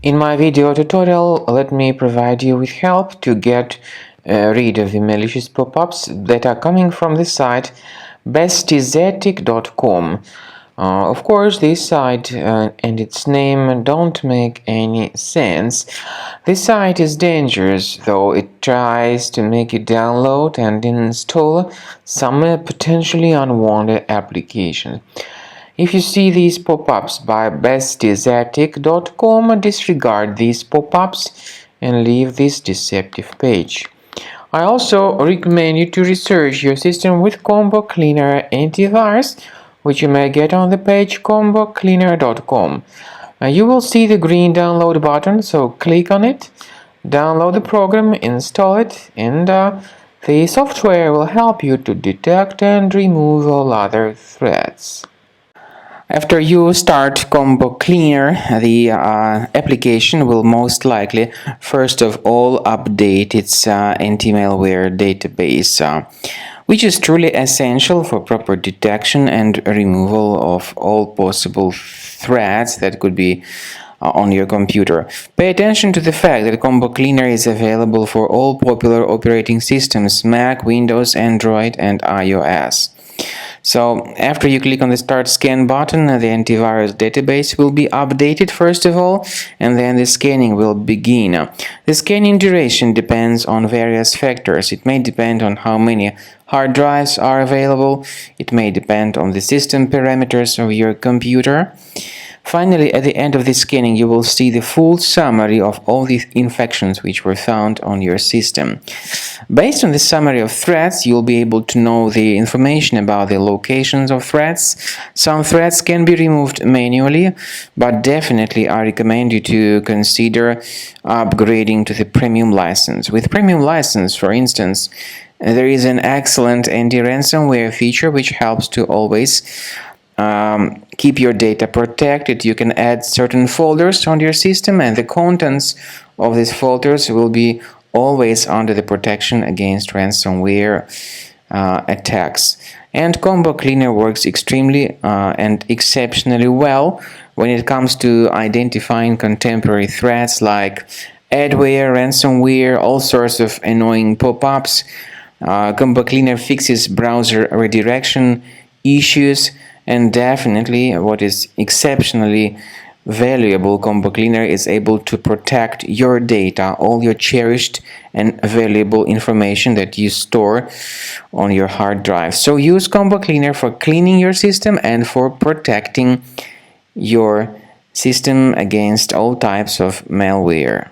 In my video tutorial, let me provide you with help to get rid of the malicious pop-ups that are coming from the site bestizetics.com. Of course, this site and its name don't make any sense. This site is dangerous, though it tries to make you download and install some potentially unwanted applications. If you see these pop-ups by bestizetics.com, disregard these pop-ups and leave this deceptive page. I also recommend you to research your system with Combo Cleaner antivirus, which you may get on the page combocleaner.com. You will see the green download button, so click on it, download the program, install it, and the software will help you to detect and remove all other threats. After you start Combo Cleaner, the application will most likely first of all update its anti-malware database, which is truly essential for proper detection and removal of all possible threats that could be on your computer. Pay attention to the fact that Combo Cleaner is available for all popular operating systems: Mac, Windows, Android, and iOS. So after you click on the Start Scan button, the antivirus database will be updated first of all, and then the scanning will begin. The scanning duration depends on various factors. It may depend on how many hard drives are available. It may depend on the system parameters of your computer. Finally, at the end of the scanning, you will see the full summary of all the infections which were found on your system. Based on the summary of threats, you'll be able to know the information about the locations of threats. Some threats can be removed manually, but definitely I recommend you to consider upgrading to the premium license. With premium license, for instance, there is an excellent anti-ransomware feature which helps to always keep your data protected. You can add certain folders on your system, and the contents of these folders will be always under the protection against ransomware attacks. And Combo Cleaner works extremely and exceptionally well when it comes to identifying contemporary threats like adware, ransomware, all sorts of annoying pop-ups. Combo Cleaner fixes browser redirection issues. And definitely, what is exceptionally valuable, Combo Cleaner is able to protect your data, all your cherished and valuable information that you store on your hard drive. So use Combo Cleaner for cleaning your system and for protecting your system against all types of malware.